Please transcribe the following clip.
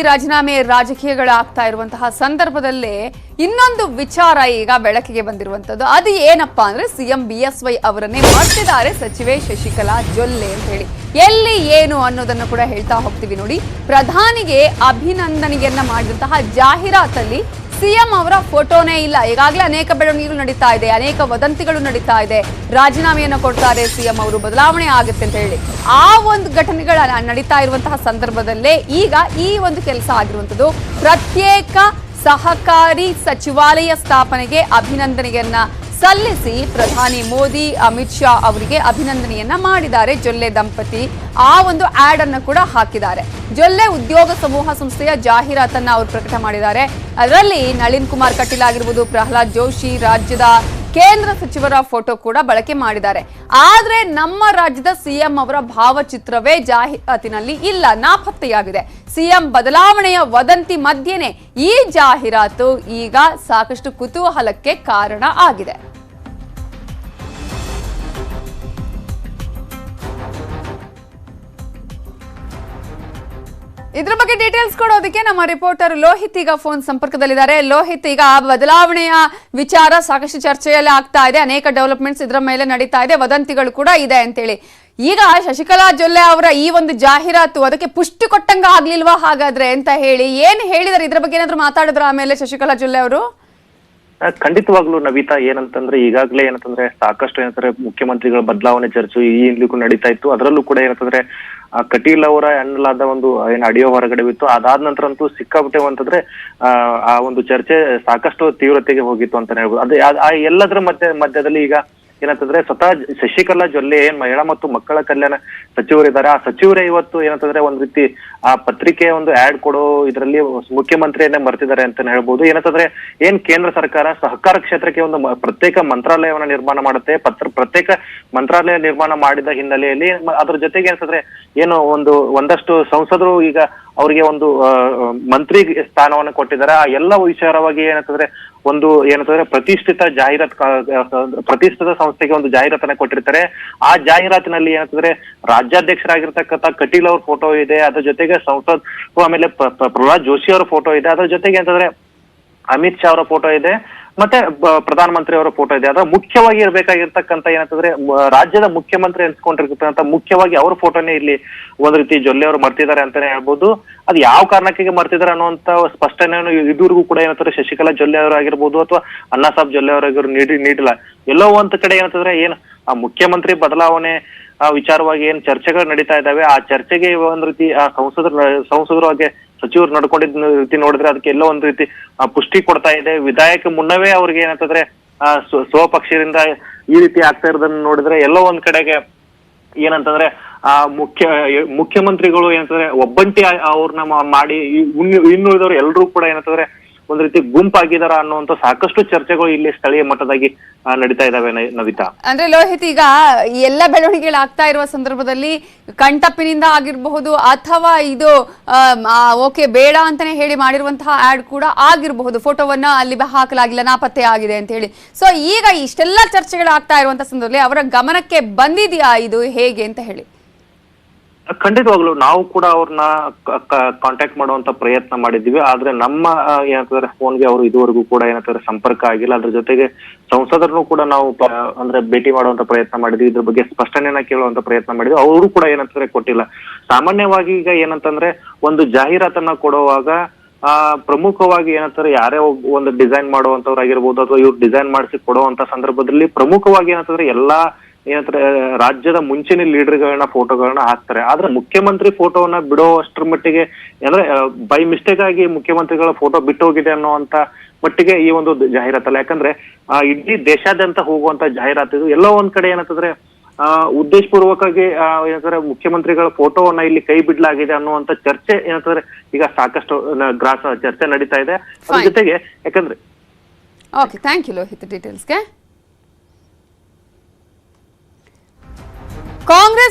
ರಾಜೀನಾಮೆ ರಾಜಕೀಯಗಳಾಗ್ತಾ ಇರುವಂತಹ ಸಂದರ್ಭದಲ್ಲೇ ಇನ್ನೊಂದು ವಿಚಾರ ಈಗ ಬೆಳಕಿಗೆ ಬಂದಿರುವಂತದ್ದು. ಅದು ಏನಪ್ಪಾ ಅಂದ್ರೆ ಸಿಎಂ ಬಿಎಸ್ವೈ ಅವರನ್ನೇ ಮಾಡ್ತಿದ್ದಾರೆ ಸಚಿವೆ ಶಶಿಕಲಾ ಜೊಲ್ಲೆ ಅಂತ ಹೇಳಿ. ಎಲ್ಲಿ ಏನು ಅನ್ನೋದನ್ನು ಕೂಡ ಹೇಳ್ತಾ ಹೋಗ್ತೀವಿ ನೋಡಿ. ಪ್ರಧಾನಿಗೆ ಅಭಿನಂದನೆಯನ್ನ ಮಾಡಿದಂತಹ ಜಾಹೀರಾತಲ್ಲಿ ಸಿಎಂ ಅವರ ಫೋಟೋನೇ ಇಲ್ಲ. ಈಗಾಗಲೇ ಅನೇಕ ಬೆಳವಣಿಗೆಗಳು ನಡೀತಾ ಇದೆ, ಅನೇಕ ವದಂತಿಗಳು ನಡೀತಾ ಇದೆ. ರಾಜೀನಾಮೆಯನ್ನು ಕೊಡ್ತಾರೆ ಸಿಎಂ ಅವರು, ಬದಲಾವಣೆ ಆಗುತ್ತೆ ಅಂತ ಹೇಳಿ ಆ ಒಂದು ಘಟನೆಗಳ ನಡೀತಾ ಇರುವಂತಹ ಸಂದರ್ಭದಲ್ಲೇ ಈಗ ಈ ಒಂದು ಕೆಲಸ ಆಗಿರುವಂತದ್ದು. ಪ್ರತ್ಯೇಕ ಸಹಕಾರಿ ಸಚಿವಾಲಯ ಸ್ಥಾಪನೆಗೆ ಅಭಿನಂದನೆಯನ್ನ ಸಲ್ಲಿಸಿ ಪ್ರಧಾನಿ ಮೋದಿ ಅಮಿತ್ ಶಾ ಅವರಿಗೆ ಅಭಿನಂದನೆಯನ್ನ ಮಾಡಿದ್ದಾರೆ ಜೊಲ್ಲೆ ದಂಪತಿ. ಆ ಒಂದು ಆಡ್ ಅನ್ನು ಕೂಡ ಹಾಕಿದ್ದಾರೆ. ಜೊಲ್ಲೆ ಉದ್ಯೋಗ ಸಮೂಹ ಸಂಸ್ಥೆಯ ಜಾಹೀರಾತನ್ನ ಅವರು ಪ್ರಕಟ ಮಾಡಿದ್ದಾರೆ. ಅದರಲ್ಲಿ ನಳಿನ್ ಕುಮಾರ್ ಕಟೀಲ್ ಆಗಿರ್ಬೋದು, ಪ್ರಹ್ಲಾದ್ ಜೋಶಿ, ರಾಜ್ಯದ ಕೇಂದ್ರ ಸಚಿವರ ಫೋಟೋ ಕೂಡ ಬಳಕೆ ಮಾಡಿದ್ದಾರೆ. ಆದ್ರೆ ನಮ್ಮ ರಾಜ್ಯದ ಸಿಎಂ ಅವರ ಭಾವಚಿತ್ರವೇ ಜಾಹೀರಾತಿನಲ್ಲಿ ಇಲ್ಲ, ನಾಪತ್ತೆಯಾಗಿದೆ. ಸಿಎಂ ಬದಲಾವಣೆಯ ವದಂತಿ ಮಧ್ಯೆನೇ ಈ ಜಾಹೀರಾತು ಈಗ ಸಾಕಷ್ಟು ಕುತೂಹಲಕ್ಕೆ ಕಾರಣ ಆಗಿದೆ. ಇದ್ರ ಬಗ್ಗೆ ಡೀಟೇಲ್ಸ್ ಕೊಡೋದಕ್ಕೆ ನಮ್ಮ ರಿಪೋರ್ಟರ್ ಲೋಹಿತ್ ಈಗ ಫೋನ್ ಸಂಪರ್ಕದಲ್ಲಿದ್ದಾರೆ. ಲೋಹಿತ್, ಈಗ ಬದಲಾವಣೆಯ ವಿಚಾರ ಸಾಕಷ್ಟು ಚರ್ಚೆಯಲ್ಲಿ ಆಗ್ತಾ ಇದೆ, ಅನೇಕ ಡೆವಲಪ್ಮೆಂಟ್ಸ್ ಇದರ ಮೇಲೆ ನಡೀತಾ ಇದೆ, ವದಂತಿಗಳು ಕೂಡ ಇದೆ ಅಂತೇಳಿ. ಈಗ ಶಶಿಕಲಾ ಜೊಲ್ಲೆ ಅವರ ಈ ಒಂದು ಜಾಹೀರಾತು ಅದಕ್ಕೆ ಪುಷ್ಟಿ ಕೊಟ್ಟಂಗ ಆಗ್ಲಿಲ್ವಾ ಹಾಗಾದ್ರೆ ಅಂತ ಹೇಳಿ ಏನ್ ಹೇಳಿದಾರೆ? ಇದ್ರ ಬಗ್ಗೆ ಏನಾದ್ರು ಮಾತಾಡಿದ್ರ ಆಮೇಲೆ ಶಶಿಕಲಾ ಜೊಲ್ಲೆ ಅವರು? ಖಂಡಿತವಾಗ್ಲೂ ನವಿತಾ, ಏನಂತಂದ್ರೆ ಈಗಾಗಲೇ ಏನಂತಂದ್ರೆ ಸಾಕಷ್ಟು ಏನಂತಾರೆ ಮುಖ್ಯಮಂತ್ರಿಗಳ ಬದಲಾವಣೆ ಚರ್ಚೆ ಈ ಹಿಂದಕ್ಕೂ ನಡೀತಾ ಇತ್ತು. ಅದರಲ್ಲೂ ಕೂಡ ಏನಂತಂದ್ರೆ ಕಟೀಲ್ ಅವರ ಎನ್ನಲಾದ ಒಂದು ಏನು ಆಡಿಯೋ ಹೊರಗಡೆ ಬಿತ್ತು. ಅದಾದ ನಂತರ ಅಂತೂ ಸಿಕ್ಕಾಬಿಟ್ಟೆ ಅಂತಂದ್ರೆ ಆ ಒಂದು ಚರ್ಚೆ ಸಾಕಷ್ಟು ತೀವ್ರತೆಗೆ ಹೋಗಿತ್ತು ಅಂತಾನೆ ಹೇಳ್ಬೋದು. ಅದೇ ಆ ಎಲ್ಲದರ ಮಧ್ಯದಲ್ಲಿ ಈಗ ಏನಂತಂದ್ರೆ ಸ್ವತಃ ಶಶಿಕಲಾ ಜೊಲ್ಲೆ ಏನ್ ಮಹಿಳಾ ಮತ್ತು ಮಕ್ಕಳ ಕಲ್ಯಾಣ ಸಚಿವರಿದ್ದಾರೆ, ಆ ಸಚಿವರೇ ಇವತ್ತು ಏನಂತಂದ್ರೆ ಒಂದ್ ರೀತಿ ಆ ಪತ್ರಿಕೆಯ ಒಂದು ಆಡ್ ಕೊಡೋ ಇದರಲ್ಲಿ ಮುಖ್ಯಮಂತ್ರಿಯನ್ನೇ ಮರ್ತಿದ್ದಾರೆ ಅಂತಾನೆ ಹೇಳ್ಬೋದು. ಏನಂತಂದ್ರೆ ಏನ್ ಕೇಂದ್ರ ಸರ್ಕಾರ ಸಹಕಾರ ಕ್ಷೇತ್ರಕ್ಕೆ ಒಂದು ಪ್ರತ್ಯೇಕ ಮಂತ್ರಾಲಯವನ್ನ ನಿರ್ಮಾಣ ಮಾಡುತ್ತೆ, ಪ್ರತ್ಯೇಕ ಮಂತ್ರಾಲಯ ನಿರ್ಮಾಣ ಮಾಡಿದ ಹಿನ್ನೆಲೆಯಲ್ಲಿ ಅದ್ರ ಜೊತೆಗೆ ಏನಂತಂದ್ರೆ ಏನು ಒಂದಷ್ಟು ಸಂಸದರು ಈಗ ಅವರಿಗೆ ಒಂದು ಮಂತ್ರಿ ಸ್ಥಾನವನ್ನು ಕೊಟ್ಟಿದ್ದಾರೆ. ಆ ಎಲ್ಲ ವಿಚಾರವಾಗಿ ಏನಂತಂದ್ರೆ ಪ್ರತಿಷ್ಠಿತ ಸಂಸ್ಥೆಗೆ ಒಂದು ಜಾಹೀರಾತನ್ನ ಕೊಟ್ಟಿರ್ತಾರೆ. ಆ ಜಾಹೀರಾತಿನಲ್ಲಿ ಏನಂತಂದ್ರೆ ರಾಜ್ಯಾಧ್ಯಕ್ಷರಾಗಿರ್ತಕ್ಕಂಥ ಕಟೀಲ್ ಅವ್ರ ಫೋಟೋ ಇದೆ, ಅದ್ರ ಜೊತೆಗೆ ಸಂಸದ್ ಆಮೇಲೆ ಪ್ರಹ್ಲಾದ್ ಜೋಶಿ ಅವರ ಫೋಟೋ ಇದೆ, ಅದ್ರ ಜೊತೆಗೆ ಅಂತಂದ್ರೆ ಅಮಿತ್ ಶಾ ಅವರ ಫೋಟೋ ಇದೆ, ಮತ್ತೆ ಪ್ರಧಾನಮಂತ್ರಿ ಅವರ ಫೋಟೋ ಇದೆ. ಅದ್ರ ಮುಖ್ಯವಾಗಿ ಇರ್ಬೇಕಾಗಿರ್ತಕ್ಕಂಥ ಏನಂತಂದ್ರೆ ರಾಜ್ಯದ ಮುಖ್ಯಮಂತ್ರಿ ಅನ್ಸ್ಕೊಂಡಿರ್ತಕ್ಕಂಥ ಮುಖ್ಯವಾಗಿ ಅವ್ರ ಫೋಟೋನೇ ಇಲ್ಲಿ ಒಂದ್ ರೀತಿ ಜೊಲ್ಲೆ ಅವರು ಮರ್ತಿದ್ದಾರೆ ಅಂತಾನೆ ಹೇಳ್ಬೋದು. ಅದು ಯಾವ ಕಾರಣಕ್ಕೆ ಮರ್ತಿದ್ದಾರೆ ಅನ್ನುವಂತ ಸ್ಪಷ್ಟನೆಯನ್ನು ಇದುವರೆಗೂ ಕೂಡ ಏನಂತಾರೆ ಶಶಿಕಲಾ ಜೊಲ್ಲೆ ಅವರು ಆಗಿರ್ಬೋದು ಅಥವಾ ಅಣ್ಣಾಸಾಬ್ ಜೊಲ್ಲೆ ಅವರಾಗಿರೋ ನೀಡಿಲ್ಲ. ಎಲ್ಲೋ ಒಂದ್ ಕಡೆ ಏನಂತಂದ್ರೆ ಏನ್ ಆ ಮುಖ್ಯಮಂತ್ರಿ ಬದಲಾವಣೆ ವಿಚಾರವಾಗಿ ಏನ್ ಚರ್ಚೆಗಳು ನಡೀತಾ ಇದ್ದಾವೆ, ಆ ಚರ್ಚೆಗೆ ಒಂದ್ ರೀತಿ ಆ ಸಂಸದರು ಹಾಗೆ ಸಚಿವರು ನಡ್ಕೊಂಡಿದ್ದ ರೀತಿ ನೋಡಿದ್ರೆ ಅದಕ್ಕೆ ಎಲ್ಲೋ ಒಂದ್ ರೀತಿ ಪುಷ್ಟಿ ಕೊಡ್ತಾ ಇದೆ. ವಿಧಾಯಕ ಮುನ್ನವೇ ಅವ್ರಿಗೆ ಏನಂತಂದ್ರೆ ಸ್ವಪಕ್ಷದಿಂದ ಈ ರೀತಿ ಆಗ್ತಾ ಇರೋದನ್ನ ನೋಡಿದ್ರೆ ಎಲ್ಲೋ ಒಂದ್ ಕಡೆಗೆ ಏನಂತಂದ್ರೆ ಆ ಮುಖ್ಯಮಂತ್ರಿಗಳು ಏನಂತಂದ್ರೆ ಒಬ್ಬಂಟಿ ಅವ್ರನ್ನ ಮಾಡಿ ಇನ್ನುಳಿದವರು ಎಲ್ಲರೂ ಕೂಡ ಏನಂತಂದ್ರೆ ಒಂದ್ ರೀತಿ ಗುಂಪಾಗಿದಾರ ಅನ್ನುವಂತ ಸಾಕಷ್ಟು ಚರ್ಚೆಗಳು ಇಲ್ಲಿ ಸ್ಥಳೀಯ ಮಟ್ಟದಾಗಿ ನಡೀತಾ ಇದಾವೆ ನವಿತಾ. ಅಂದ್ರೆ ಲೋಹಿತ್, ಈಗ ಎಲ್ಲ ಬೆಳವಣಿಗೆಗಳಾಗ್ತಾ ಇರುವ ಸಂದರ್ಭದಲ್ಲಿ ಕಣ್ತಪ್ಪಿನಿಂದ ಆಗಿರಬಹುದು ಅಥವಾ ಇದು ಓಕೆ ಬೇಡ ಅಂತಾನೆ ಹೇಳಿ ಮಾಡಿರುವಂತಹ ಆಡ್ ಕೂಡ ಆಗಿರಬಹುದು. ಫೋಟೋವನ್ನ ಅಲ್ಲಿ ಹಾಕಲಾಗಿಲ್ಲ, ನಾಪತ್ತೆ ಆಗಿದೆ ಅಂತ ಹೇಳಿ. ಸೊ ಈಗ ಇಷ್ಟೆಲ್ಲ ಚರ್ಚೆಗಳಾಗ್ತಾ ಇರುವಂತಹ ಸಂದರ್ಭದಲ್ಲಿ ಅವರ ಗಮನಕ್ಕೆ ಬಂದಿದೆಯಾ ಇದು ಹೇಗೆ ಅಂತ ಹೇಳಿ? ಖಂಡಿತವಾಗ್ಲು ನಾವು ಕೂಡ ಅವ್ರನ್ನ ಕಾಂಟ್ಯಾಕ್ಟ್ ಮಾಡುವಂತ ಪ್ರಯತ್ನ ಮಾಡಿದ್ವಿ. ಆದ್ರೆ ನಮ್ಮ ಏನಂತಂದ್ರೆ ಫೋನ್ಗೆ ಅವರು ಇದುವರೆಗೂ ಕೂಡ ಏನಂತಾರೆ ಸಂಪರ್ಕ ಆಗಿಲ್ಲ. ಅದ್ರ ಜೊತೆಗೆ ಸಂಸದರನ್ನು ಕೂಡ ನಾವು ಅಂದ್ರೆ ಭೇಟಿ ಮಾಡುವಂತ ಪ್ರಯತ್ನ ಮಾಡಿದ್ವಿ, ಇದ್ರ ಬಗ್ಗೆ ಸ್ಪಷ್ಟನೆಯನ್ನ ಕೇಳುವಂತ ಪ್ರಯತ್ನ ಮಾಡಿದ್ವಿ. ಅವರು ಕೂಡ ಏನಂತಾರೆ ಕೊಟ್ಟಿಲ್ಲ. ಸಾಮಾನ್ಯವಾಗಿ ಈಗ ಏನಂತಂದ್ರೆ ಒಂದು ಜಾಹೀರಾತನ್ನ ಕೊಡುವಾಗ ಪ್ರಮುಖವಾಗಿ ಏನಂತಾರೆ ಯಾರೇ ಒಂದು ಡಿಸೈನ್ ಮಾಡುವಂತವ್ರಾಗಿರ್ಬೋದು ಅಥವಾ ಇವ್ರು ಡಿಸೈನ್ ಮಾಡಿಸಿ ಕೊಡುವಂತ ಸಂದರ್ಭದಲ್ಲಿ ಪ್ರಮುಖವಾಗಿ ಏನಂತಂದ್ರೆ ಎಲ್ಲಾ ಏನಂತಾರೆ ರಾಜ್ಯದ ಮುಂಚಿನ ಲೀಡರ್ಗಳನ್ನ ಫೋಟೋಗಳನ್ನ ಹಾಕ್ತಾರೆ. ಆದ್ರೆ ಮುಖ್ಯಮಂತ್ರಿ ಫೋಟೋವನ್ನ ಬಿಡೋ ಅಷ್ಟರ ಮಟ್ಟಿಗೆ ಅಂದ್ರೆ ಬೈ ಮಿಸ್ಟೇಕ್ ಆಗಿ ಮುಖ್ಯಮಂತ್ರಿಗಳ ಫೋಟೋ ಬಿಟ್ಟು ಹೋಗಿದೆ ಅನ್ನುವಂತ ಮಟ್ಟಿಗೆ ಈ ಒಂದು ಜಾಹೀರಾತಲ್ಲ. ಯಾಕಂದ್ರೆ ಇಡೀ ದೇಶಾದ್ಯಂತ ಹೋಗುವಂತ ಜಾಹೀರಾತು ಇದು. ಎಲ್ಲೋ ಒಂದ್ ಕಡೆ ಏನಂತಂದ್ರೆ ಉದ್ದೇಶಪೂರ್ವಕವಾಗಿ ಏನಂತಾರೆ ಮುಖ್ಯಮಂತ್ರಿಗಳ ಫೋಟೋವನ್ನ ಇಲ್ಲಿ ಕೈ ಬಿಡ್ಲಾಗಿದೆ ಅನ್ನುವಂತ ಚರ್ಚೆ ಏನಂತಂದ್ರೆ ಈಗ ಸಾಕಷ್ಟು ಚರ್ಚೆ ನಡೀತಾ ಇದೆ. ಅದ್ರ ಜೊತೆಗೆ ಯಾಕಂದ್ರೆ ಓಕೆ, ಥ್ಯಾಂಕ್ ಯು ಲೋಹಿತ್ ಡೀಟೇಲ್ಸ್ಗೆ. ಕಾಂಗ್ರೆಸ್